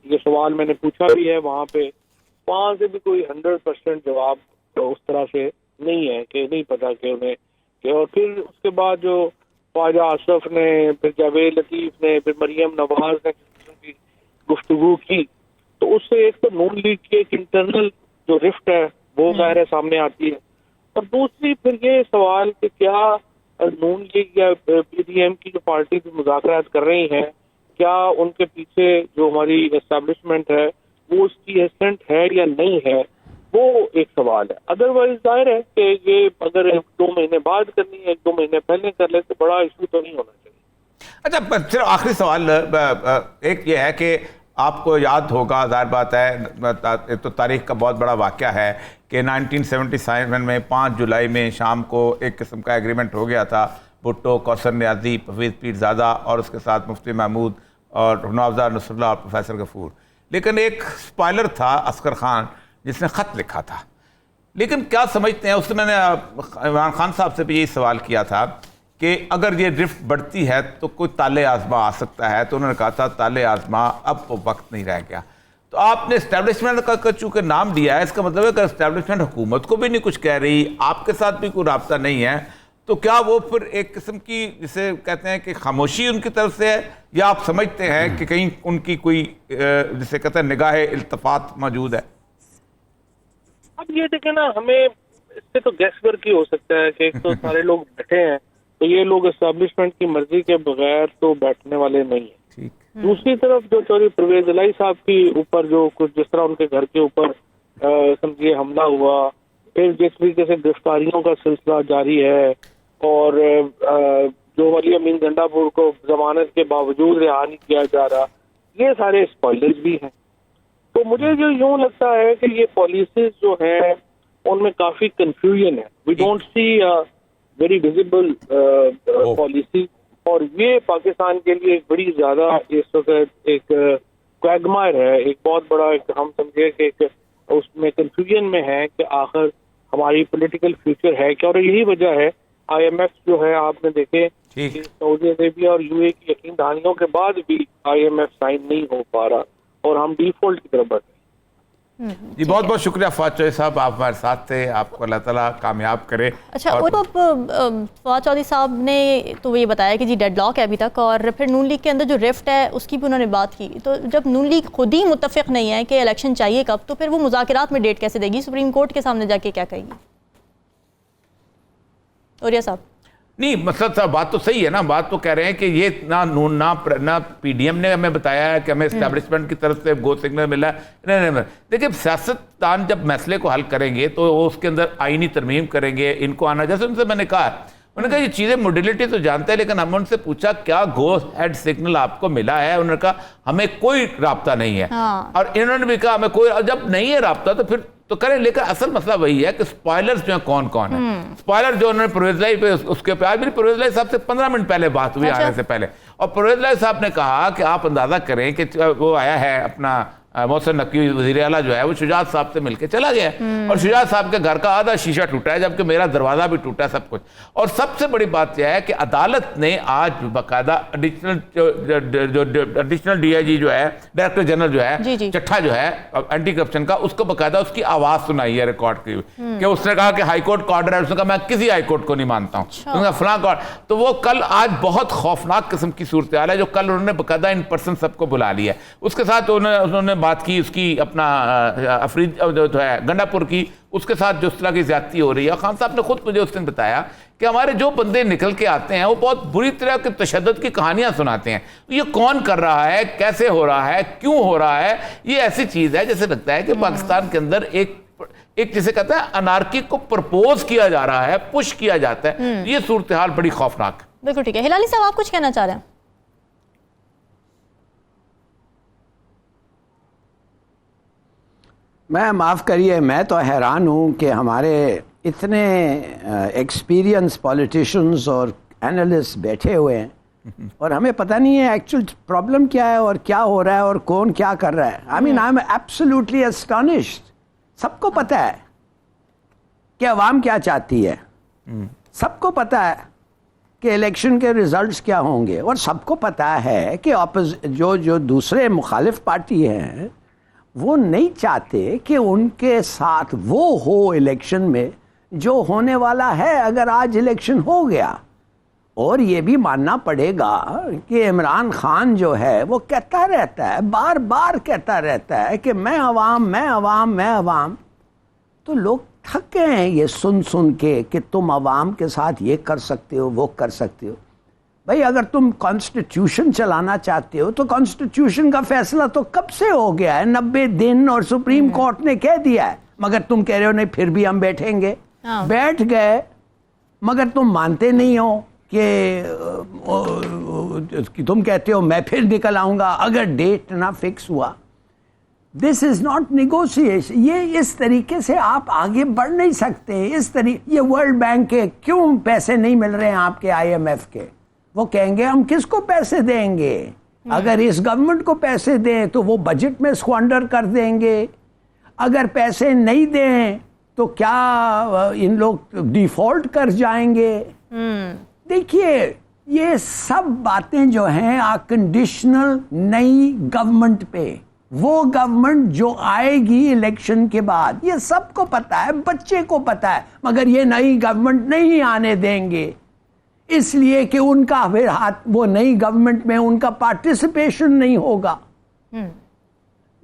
Speaker 5: یہ سوال میں نے پوچھا بھی ہے وہاں پہ، وہاں سے بھی کوئی 100% جواب تو اس طرح سے نہیں ہے کہ نہیں پتا کہ انہیں کہ. اور پھر اس کے بعد جو خواجہ اشرف نے، پھر جاوید لطیف نے، پھر مریم نواز نے کی گفتگو کی، تو اس سے ایک تو نون لیگ کی ایک انٹرنل جو رفٹ ہے وہ ظاہر سامنے آتی ہے، اور دوسری پھر یہ سوال کہ کیا نون لیگ یا پی ڈی ایم کی جو پارٹی بھی مذاکرات کر رہی ہیں، کیا ان کے پیچھے جو ہماری اسٹیبلشمنٹ ہے وہ اس کی ایسنٹ ہے یا نہیں ہے، وہ ایک سوال ہے. ادروائز ظاہر ہے کہ یہ اگر 1-2 مہینے بعد کرنی ہے، 1-2 مہینے پہلے کر لے تو بڑا ایشو تو نہیں ہونا چاہیے.
Speaker 2: اچھا پھر آخری سوال ایک یہ ہے کہ آپ کو یاد ہوگا، ظاہر بات ہے تو تاریخ کا بہت بڑا واقعہ ہے کہ 1977 میں 5 جولائی میں شام کو ایک قسم کا ایگریمنٹ ہو گیا تھا. بھٹو، کوثر نیازی، پرویز پیرزادہ اور اس کے ساتھ مفتی محمود اور نوابزار نصر اللہ اور پروفیسر غفور. لیکن ایک سپائلر تھا عسکر خان جس نے خط لکھا تھا. لیکن کیا سمجھتے ہیں، اس سے میں نے عمران خان صاحب سے بھی یہی سوال کیا تھا کہ اگر یہ ڈرفٹ بڑھتی ہے تو کوئی تالے آزما آ سکتا ہے، تو انہوں نے کہا تھا تالے آزما اب وہ وقت نہیں رہ گیا. تو آپ نے اسٹیبلشمنٹ کا چونکہ نام لیا ہے، اس کا مطلب ہے کہ اسٹیبلشمنٹ حکومت کو بھی نہیں کچھ کہہ رہی، آپ کے ساتھ بھی کوئی رابطہ نہیں ہے، تو کیا وہ پھر ایک قسم کی جسے کہتے ہیں کہ خاموشی ان کی طرف سے ہے، یا آپ سمجھتے ہیں کہ کہیں ان کی کوئی جسے کہتے ہیں نگاہ التفات موجود ہے؟
Speaker 5: اب یہ دیکھیں نا, ہمیں اس سے تو گیس ورک ہی ہو سکتا ہے کہ ایک تو سارے لوگ بیٹھے ہیں, تو یہ لوگ اسٹیبلشمنٹ کی مرضی کے بغیر تو بیٹھنے والے نہیں ہیں. دوسری طرف جو چوری پرویز الہی صاحب کی اوپر جو کچھ جس طرح ان کے گھر کے اوپر سمجھیے حملہ ہوا, پھر جس طریقے سے گرفتاریوں کا سلسلہ جاری ہے, اور جو ولی امین زندہ پور کو ضمانت کے باوجود رہا نہیں کیا جا رہا, یہ سارے اسپوائلرز بھی ہیں. تو مجھے جو یوں لگتا ہے کہ یہ پالیسیز جو ہیں ان میں کافی کنفیوژن ہے. We don't see very visible policy, اور یہ پاکستان کے لیے ایک بڑی زیادہ اس وقت ایک کویگمائر ہے, ایک بہت بڑا ہم سمجھے کہ ایک اس میں کنفیوژن میں ہے کہ آخر ہماری پولیٹیکل فیوچر ہے کیا. اور یہی وجہ ہے آئی ایم ایف جو ہے آپ نے دیکھے سعودی عربیہ اور یو اے کی یقین دہانیوں کے بعد بھی آئی ایم ایف سائن نہیں ہو پا رہا, اور ہم ڈیفالٹ کی طرف بڑھ رہے ہیں.
Speaker 2: جی بہت بہت شکریہ فواد چودھری صاحب, آپ ہمارے ساتھ تھے, آپ کو اللہ تعالیٰ کامیاب کرے.
Speaker 3: اچھا, فواد چودھری صاحب نے تو یہ بتایا کہ جی ڈیڈ لاک ہے ابھی تک, اور پھر نون لیگ کے اندر جو رفٹ ہے اس کی بھی انہوں نے بات کی. تو جب نون لیگ خود ہی متفق نہیں ہے کہ الیکشن چاہیے کب, تو پھر وہ مذاکرات میں ڈیٹ کیسے دے گی؟ سپریم کورٹ کے سامنے جا کے کیا کہے گی؟ اوریہ صاحب
Speaker 2: نہیں, مطلب صاحب بات تو صحیح ہے نا, بات تو کہہ رہے ہیں کہ یہ نہ پی ڈی ایم نے ہمیں بتایا ہے کہ ہمیں اسٹیبلشمنٹ کی طرف سے گو سگنل ملا ہے. نہیں, دیکھیں سیاستدان جب مسئلے کو حل کریں گے تو وہ اس کے اندر آئینی ترمیم کریں گے, ان کو آنا, جیسے ان سے میں نے کہا, انہوں نے کہا یہ چیزیں موڈیلٹی تو جانتے ہیں, لیکن ہم نے ان سے پوچھا کیا گو ہیڈ سگنل آپ کو ملا ہے؟ انہوں نے کہا ہمیں کوئی رابطہ نہیں ہے. اور انہوں نے بھی کہا ہمیں کوئی, جب نہیں ہے رابطہ تو پھر تو کریں. لیکن اصل مسئلہ وہی ہے کہ اسپوائلرز جو ہیں کون کون ہیں. اسپوائلر جو انہوں نے پرویز الہی پہ اس کے پیار بھی پرویز الہی صاحب سے 15 منٹ پہلے بات ہوئی آنے سے پہلے, اور پرویز الہی صاحب نے کہا کہ آپ اندازہ کریں کہ وہ آیا ہے اپنا محسن نقوی وزیر اعلیٰ جو ہے, وہ شجاعت صاحب سے مل کے چلا گیا ہے, اور شجاعت صاحب کے گھر کا آدھا شیشہ ٹوٹا ہے, جبکہ میرا دروازہ بھی ٹوٹا ہے, سب کچھ. اور سب سے بڑی بات یہ ہے کہ عدالت نے آج باقاعدہ ایڈیشنل ڈی آئی جی جو ہے, ڈائریکٹر جنرل جو ہے چٹھا جو ہے اینٹی کرپشن کا, اس کو باقاعدہ اس کی آواز سنائی ہے ریکارڈ کی ہوئی, کہ اس نے کہا کہ ہائی کورٹ کا آرڈر ہے, اس نے کہا میں کسی ہائی کورٹ کو نہیں مانتا ہوں, اس نے کہا فلاں کورٹ. تو وہ کل آج بہت خوفناک قسم کی صورتحال ہے جو کل انہوں نے باقاعدہ ان پرسن سب کو بلا لیا ہے. اس کے ساتھ انہوں نے بات کی اس کی اپنا افرید جو ہے گنڈا پور کی, اس کے ساتھ جو اس طرح کی زیادتی ہو رہی ہے. خان صاحب نے خود مجھے اس دن بتایا کہ ہمارے جو بندے نکل کے آتے ہیں وہ بہت بری طرح کے تشدد کی کہانیاں سناتے ہیں. یہ کون کر رہا ہے, کیسے ہو رہا ہے, کیوں ہو رہا ہے, یہ ایسی چیز ہے جیسے لگتا ہے کہ پاکستان کے اندر ایک جسے کہتے ہیں انارکی کو پرپوز کیا جا رہا ہے, پش کیا جاتا ہے. یہ صورتحال بڑی خوفناک ہے.
Speaker 3: بالکل ٹھیک ہے. ہلالی صاحب آپ کچھ کہنا چاہ رہے ہیں؟
Speaker 4: میں معاف کریے, میں تو حیران ہوں کہ ہمارے اتنے ایکسپیرینس پولیٹیشنز اور اینالسٹ بیٹھے ہوئے ہیں اور ہمیں پتہ نہیں ہے ایکچوئل پرابلم کیا ہے اور کیا ہو رہا ہے اور کون کیا کر رہا ہے. آئی مین آئی ایم ایبسلیوٹلی اسٹانشڈ. سب کو پتہ ہے کہ عوام کیا چاہتی ہے, سب کو پتہ ہے کہ الیکشن کے ریزلٹس کیا ہوں گے, اور سب کو پتہ ہے کہ جو دوسرے مخالف پارٹی ہیں وہ نہیں چاہتے کہ ان کے ساتھ وہ ہو الیکشن میں جو ہونے والا ہے اگر آج الیکشن ہو گیا. اور یہ بھی ماننا پڑے گا کہ عمران خان جو ہے وہ کہتا رہتا ہے, بار بار کہتا رہتا ہے کہ میں عوام, میں عوام, میں عوام. تو لوگ تھک گئے ہیں یہ سن کے کہ تم عوام کے ساتھ یہ کر سکتے ہو, وہ کر سکتے ہو. بھائی اگر تم کانسٹیٹیوشن چلانا چاہتے ہو تو کانسٹیٹیوشن کا فیصلہ تو کب سے ہو گیا ہے, 90 دن, اور سپریم کورٹ نے کہہ دیا ہے, مگر تم کہہ رہے ہو نہیں پھر بھی ہم بیٹھیں گے. بیٹھ گئے مگر تم مانتے نہیں ہو کہ تم کہتے ہو میں پھر نکل آؤں گا اگر ڈیٹ نہ فکس ہوا. دس از ناٹ نیگوشیشن. یہ اس طریقے سے آپ آگے بڑھ نہیں سکتے. اس طریقے یہ ورلڈ بینک کے کیوں پیسے نہیں مل رہے ہیں آپ کے, آئی ایم ایف کے؟ وہ کہیں گے ہم کس کو پیسے دیں گے, اگر اس گورنمنٹ کو پیسے دیں تو وہ بجٹ میں اسکوانڈر کر دیں گے, اگر پیسے نہیں دیں تو کیا ان لوگ ڈیفالٹ کر جائیں گے. دیکھیے یہ سب باتیں جو ہیں کنڈیشنل نئی گورنمنٹ پہ. وہ گورنمنٹ جو آئے گی الیکشن کے بعد, یہ سب کو پتا ہے, بچے کو پتا ہے, مگر یہ نئی گورنمنٹ نہیں آنے دیں گے اس لیے کہ ان کا ہاتھ وہ نئی گورنمنٹ میں ان کا پارٹیسپیشن نہیں ہوگا.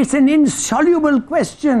Speaker 4: it's an insoluble question.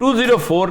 Speaker 2: 204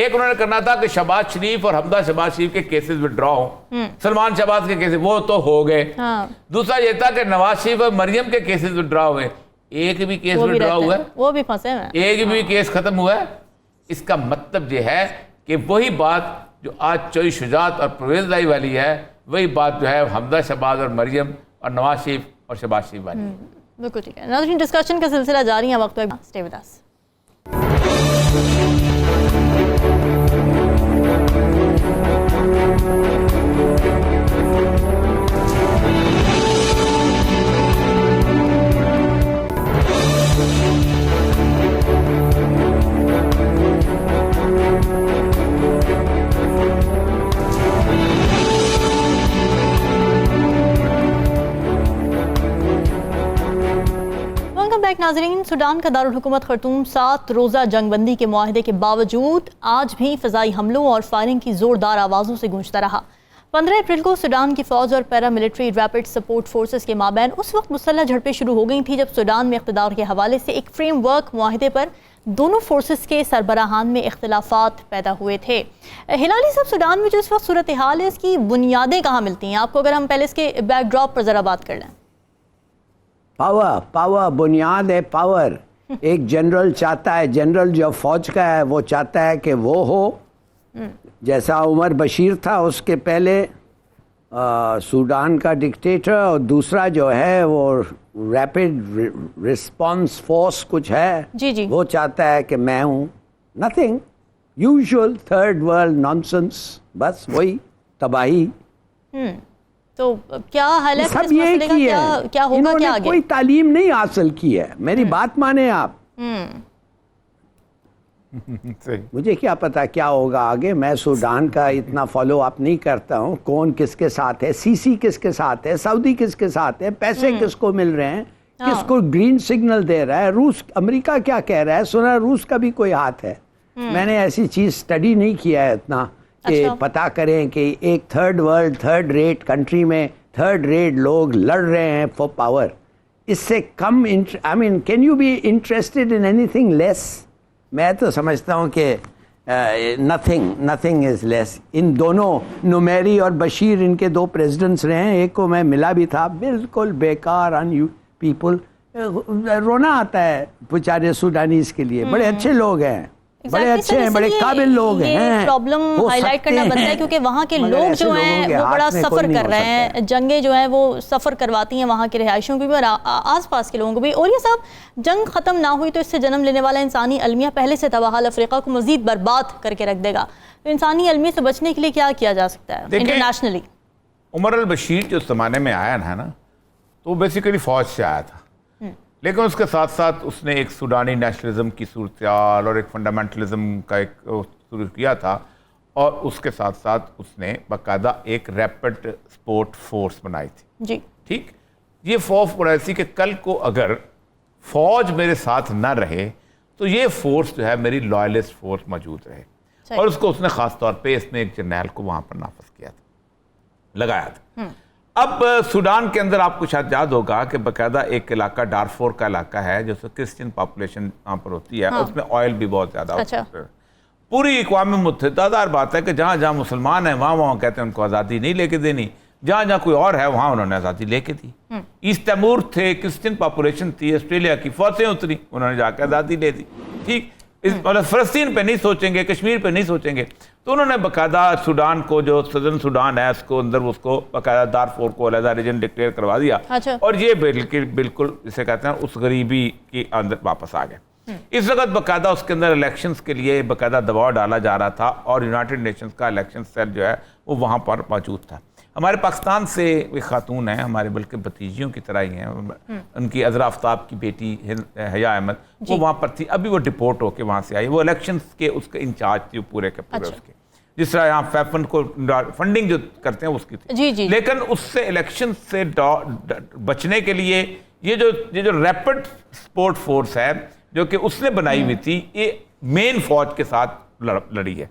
Speaker 2: ایک انہوں نے کرنا تھا کہ شہباز شریف اور حمزہ شہباز شریف کے کیسز وڈرا ہوں، سلمان شہباز کے کیسز وہ تو ہو گئے. دوسرا یہ تھا کہ نواز شریف اور مریم کے کیسز وڈرا ہوئے. ایک بھی کیس وڈرا ہوا ہے؟
Speaker 3: وہ بھی پھنسے ہیں. ایک
Speaker 2: بھی کیس ختم ہوا ہے؟ اس کا مطلب یہ ہے کہ وہی بات جو آج چوئی شجاعت اور پرویز لائی والی ہے، وہی بات جو ہے حمزہ شہباز اور مریم اور نواز شریف اور شہباز شریف والی.
Speaker 3: بالکل ٹھیک ہے ناظرین، ڈسکشن کا سلسلہ جاری ہے. وقت پہ اسٹے ود اس. ناظرین، سوڈان کا دارالحکومت خرطوم 7 روزہ جنگ بندی کے معاہدے کے باوجود آج بھی فضائی حملوں اور فائرنگ کی زوردار آوازوں سے گونجتا رہا. 15 اپریل کو سوڈان کی فوج اور پیرا ملٹری ریپڈ سپورٹ فورسز کے مابین اس وقت مسلح جھڑپیں شروع ہو گئی تھیں جب سوڈان میں اقتدار کے حوالے سے ایک فریم ورک معاہدے پر دونوں فورسز کے سربراہان میں اختلافات پیدا ہوئے تھے. ہلالی صاحب، سوڈان میں جو اس وقت صورتحال ہے اس کی بنیادیں کہاں ملتی ہیں آپ کو، اگر ہم پہلے اس کے بیک ڈراپ پر ذرا بات کر لیں؟
Speaker 4: پاور بنیاد ہے. پاور ایک جنرل چاہتا ہے، جنرل جو فوج کا ہے وہ چاہتا ہے کہ وہ ہو جیسا عمر بشیر تھا اس کے پہلے سوڈان کا ڈکٹیٹر، اور دوسرا جو ہے وہ ریپڈ رسپانس فورس کچھ ہے
Speaker 3: جی
Speaker 4: وہ چاہتا ہے کہ میں ہوں. Nothing usual third world nonsense, بس وہی تباہی.
Speaker 3: تو کیا حال ہے
Speaker 4: سب یہ کی ہے،
Speaker 3: کیا ہوگا کیا آگے؟
Speaker 4: کوئی تعلیم نہیں حاصل کی ہے. میری بات مانیں آپ، مجھے کیا پتا کیا ہوگا آگے. میں سوڈان کا اتنا فالو اپ نہیں کرتا ہوں، کون کس کے ساتھ ہے، سی سی کس کے ساتھ ہے، سعودی کس کے ساتھ ہے، پیسے کس کو مل رہے ہیں، کس کو گرین سگنل دے رہا ہے، روس امریکہ کیا کہہ رہا ہے. سنا روس کا بھی کوئی ہاتھ ہے. میں نے ایسی چیز سٹڈی نہیں کیا ہے اتنا کہ پتا کریں کہ ایک third world third rate country میں تھرڈ ریٹ لوگ لڑ رہے ہیں فور پاور. اس سے کم I mean can you be interested in anything less? میں تو سمجھتا ہوں کہ نتھنگ از لیس. ان دونوں نمیری اور بشیر ان کے 2 پریزیڈنٹس رہے ہیں. ایک کو میں ملا بھی تھا، بالکل بیکار ان یو پیپل. رونا آتا ہے بیچارے سوڈانیز کے لیے. بڑے اچھے لوگ ہیں، بڑے اچھے ہیں، بڑے قابل لوگ ہیں.
Speaker 3: یہ پرابلم ہائی لائٹ کرنا بنتا ہے کیونکہ وہاں کے لوگ جو ہیں وہ بڑا سفر کر رہے ہیں. جنگیں جو ہیں وہ سفر کرواتی ہیں وہاں کے رہائشیوں کو بھی اور آس پاس کے لوگوں کو بھی. اور یہ صاحب، جنگ ختم نہ ہوئی تو اس سے جنم لینے والا انسانی المیہ پہلے سے تباہال افریقہ کو مزید برباد کر کے رکھ دے گا. تو انسانی المیہ سے بچنے کے لیے کیا کیا جا سکتا ہے انٹرنیشنلی؟
Speaker 2: عمر البشیر جو زمانے میں آیا نا تو بیسیکلی فوج سے آیا تھا، لیکن اس کے ساتھ ساتھ اس نے ایک سوڈانی نیشنلزم کی صورتحال اور ایک فنڈامنٹلزم کا ایک شروع کیا تھا، اور اس کے ساتھ ساتھ اس نے باقاعدہ ایک ریپڈ سپورٹ فورس بنائی تھی.
Speaker 3: جی
Speaker 2: ٹھیک، یہ فورس بنائی تھی کہ کل کو اگر فوج میرے ساتھ نہ رہے تو یہ فورس جو ہے میری لائلسٹ فورس موجود رہے. اور اس کو اس نے خاص طور پہ اس میں ایک جرنیل کو وہاں پر نافذ کیا تھا، لگایا تھا. اب سوڈان کے اندر آپ کو شاید یاد ہوگا کہ باقاعدہ ایک علاقہ ڈارفور کا علاقہ ہے جو کرسچن پاپولیشن وہاں پر ہوتی ہے، اس میں آئل بھی بہت زیادہ ہوتا ہے. پوری اقوام متحدہ دار بات ہے کہ جہاں جہاں مسلمان ہیں وہاں کہتے ہیں ان کو آزادی نہیں لے کے دینی، جہاں جہاں کوئی اور ہے وہاں انہوں نے آزادی لے کے دی. ایسٹ تیمور تھے، کرسچن پاپولیشن تھی، آسٹریلیا کی فوجیں اتری، انہوں نے جا کے آزادی لے دی. ٹھیک، فلسطین پہ نہیں سوچیں گے، کشمیر پہ نہیں سوچیں گے. تو انہوں نے باقاعدہ سوڈان کو، جو سدرن سوڈان ہے اس کو اندر، اس کو باقاعدہ دارفور کو علیحدہ ریجن ڈکلیئر کروا دیا. اور یہ بالکل جسے کہتے ہیں اس غریبی کے اندر واپس آ گئے. اس وقت باقاعدہ اس کے اندر الیکشنز کے لیے باقاعدہ دباؤ ڈالا جا رہا تھا، اور یونائٹڈ نیشنز کا الیکشن سیل جو ہے وہ وہاں پر موجود تھا. ہمارے پاکستان سے ایک خاتون ہیں، ہمارے بلکہ بھتیجیوں کی طرح ہی ہیں، ان کی عذرا آفتاب کی بیٹی حیا احمد، وہ وہاں پر تھی. ابھی وہ ڈپورٹ ہو کے وہاں سے آئی. وہ الیکشنز کے اس کے انچارج تھی پورے کے پورے اس کے، جس طرح یہاں فیفن کو فنڈنگ جو کرتے ہیں اس کی تھی. لیکن اس سے الیکشن سے بچنے کے لیے یہ جو ریپڈ سپورٹ فورس ہے جو کہ اس نے بنائی ہوئی تھی، یہ مین فوج کے ساتھ لڑی ہے.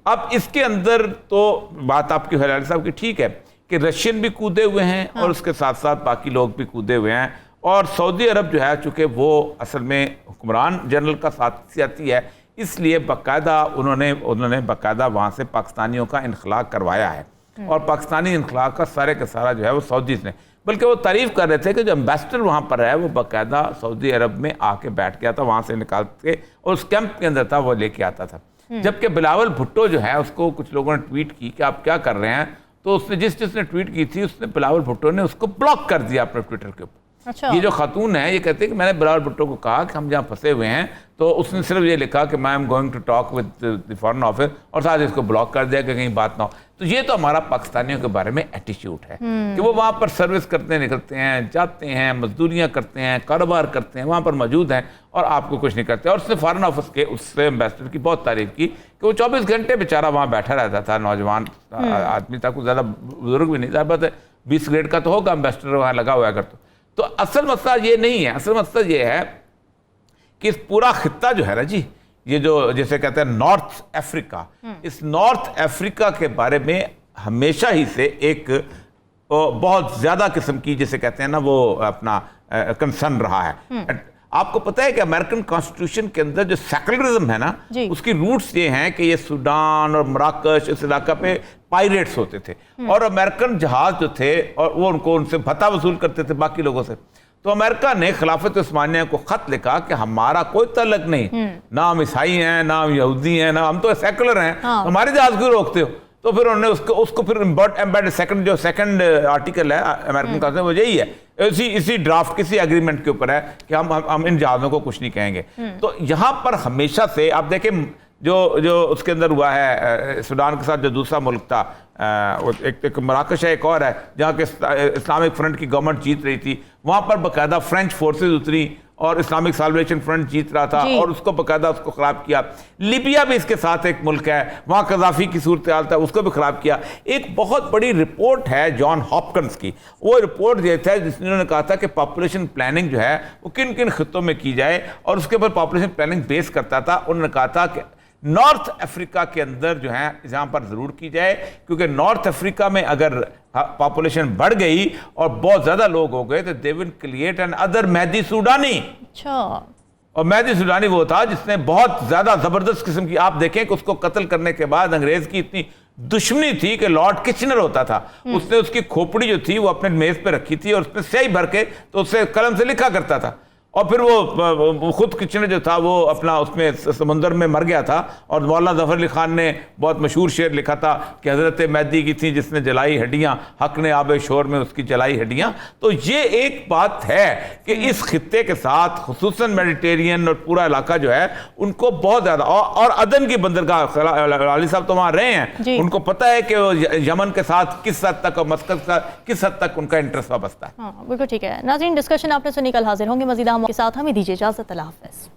Speaker 2: اب اس کے اندر تو بات آپ کی ہلالی صاحب کی ٹھیک ہے کہ رشین بھی کودے ہوئے ہیں اور اس کے ساتھ ساتھ باقی لوگ بھی کودے ہوئے ہیں. اور سعودی عرب جو ہے چونکہ وہ اصل میں حکمران جنرل کا ساتھ سیاسی ہے، اس لیے باقاعدہ انہوں نے باقاعدہ وہاں سے پاکستانیوں کا انخلا کروایا ہے، اور پاکستانی انخلا کا سارے کا سارا جو ہے وہ سعودیز نے، بلکہ وہ تعریف کر رہے تھے کہ جو امبیسڈر وہاں پر ہے وہ باقاعدہ سعودی عرب میں آ کے بیٹھ گیا تھا، وہاں سے نکال کے اور اس کیمپ کے اندر تھا وہ لے کے آتا تھا. جبکہ بلاول بھٹو جو ہے اس کو کچھ لوگوں نے ٹویٹ کی کہ آپ کیا کر رہے ہیں، تو اس نے جس نے ٹویٹ کی تھی اس نے بلاول بھٹو نے اس کو بلاک کر دیا اپنے ٹویٹر کے اوپر.
Speaker 3: اچھا.
Speaker 2: یہ جو خاتون ہے یہ کہتے ہیں کہ میں نے بلاول بھٹو کو کہا کہ ہم جہاں پھنسے ہوئے ہیں، تو اس نے صرف یہ لکھا کہ میں am going to talk with the foreign office, اور ساتھ اس کو بلاک کر دیا کہ کہیں بات نہ ہو. تو یہ تو ہمارا پاکستانیوں کے بارے میں ایٹیچیوڈ ہے کہ وہ وہاں پر سروس کرتے نکلتے ہیں، جاتے ہیں، مزدوریاں کرتے ہیں، کاروبار کرتے ہیں، وہاں پر موجود ہیں اور آپ کو کچھ نہیں کرتے. اور اس نے فارن آفس کے اس سے امبیسڈر کی بہت تعریف کی کہ وہ 24 گھنٹے بیچارہ وہاں بیٹھا رہتا تھا، نوجوان آدمی تھا، کچھ زیادہ بزرگ بھی نہیں تھا، بس 20 گریڈ کا تو ہوگا امبیسڈر وہاں لگا ہوا اگر. تو اصل مسئلہ یہ نہیں ہے، اصل مسئلہ یہ ہے کہ اس پورا خطہ جو ہے نا جی، یہ جو جیسے کہتے ہیں نارتھ افریقہ، اس نارتھ افریقہ کے بارے میں ہمیشہ ہی سے ایک بہت زیادہ قسم کی جیسے کہتے ہیں نا وہ اپنا کنسرن رہا ہے. آپ کو پتہ ہے کہ امریکن کانسٹیٹیوشن کے اندر جو سیکولرزم ہے نا، اس کی روٹس یہ ہیں کہ یہ سوڈان اور مراکش اس علاقہ پہ پائریٹس ہوتے تھے، اور امریکن جہاز جو تھے اور وہ ان سے بھتہ وصول کرتے تھے باقی لوگوں سے. تو امریکہ نے خلافت عثمانیہ کو خط لکھا کہ ہمارا کوئی تعلق نہیں، نہ ہم عیسائی ہیں، نہ ہم یہودی ہیں، نہ ہم تو سیکولر ہیں، ہمارے جہاز کیوں روکتے ہو؟ تو پھر انہوں نے اس کو پھر ایمبیڈ سیکنڈ آرٹیکل ہے امریکن کا، وہ یہی ہے، اسی ڈرافٹ کسی ایگریمنٹ کے اوپر ہے کہ ہم ان جہازوں کو کچھ نہیں کہیں گے. تو یہاں پر ہمیشہ سے آپ دیکھیں جو اس کے اندر ہوا ہے سوڈان کے ساتھ جو دوسرا ملک تھا، ایک مراکش ہے، ایک اور ہے جہاں کہ اسلامک فرنٹ کی گورنمنٹ جیت رہی تھی، وہاں پر باقاعدہ فرینچ فورسز اتری اور اسلامک سالویشن فرنٹ جیت رہا تھا اور اس کو باقاعدہ اس کو خراب کیا. لیبیا بھی اس کے ساتھ ایک ملک ہے، وہاں قذافی کی صورتحال تھا، اس کو بھی خراب کیا. ایک بہت بڑی رپورٹ ہے جان ہاپکنس کی، وہ رپورٹ یہ تھا جس میں انہوں نے کہا تھا کہ پاپولیشن پلاننگ جو ہے وہ کن کن خطوں میں کی جائے، اور اس کے اوپر پاپولیشن پلاننگ بیس کرتا تھا. انہوں نے کہا تھا کہ نارتھ افریقہ کے اندر جو ہے یہاں پر ضرور کی جائے، کیونکہ نارتھ افریقہ میں اگر پاپولیشن بڑھ گئی اور بہت زیادہ لوگ ہو گئے تو they will create an other مہدی سوڈانی.
Speaker 3: اچھا. اور
Speaker 2: مہدی سوڈانی وہ تھا جس نے بہت زیادہ زبردست قسم کی، آپ دیکھیں کہ اس کو قتل کرنے کے بعد انگریز کی اتنی دشمنی تھی کہ لارڈ کچنر ہوتا تھا، اس نے اس کی کھوپڑی جو تھی وہ اپنے میز پہ رکھی تھی اور اس میں سیاہی بھر کے تو اس سے قلم سے لکھا کرتا تھا. اور پھر وہ خود کچنر جو تھا وہ اپنا اس میں سمندر میں مر گیا تھا. اور مولانا ظفر علی خان نے بہت مشہور شعر لکھا تھا کہ حضرت مہدی کی تھی جس نے جلائی ہڈیاں، حق نے آب شور میں اس کی جلائی ہڈیاں. تو یہ ایک بات ہے کہ اس خطے کے ساتھ خصوصاً میڈیٹیرین اور پورا علاقہ جو ہے ان کو بہت زیادہ، اور عدن کی بندرگاہ علی صاحب تو وہاں رہے ہیں، ان کو پتہ ہے کہ یمن کے ساتھ کس حد تک اور مسقط کا کس حد تک ان کا انٹرسٹ وابستہ ہے.
Speaker 3: ہاں بالکل ٹھیک ہے. ناظرین ڈسکشن آپ نے سنی، کل حاضر ہوں گے مزید کے ساتھ. ہمیں دیجیے اجازت. اللہ حافظ.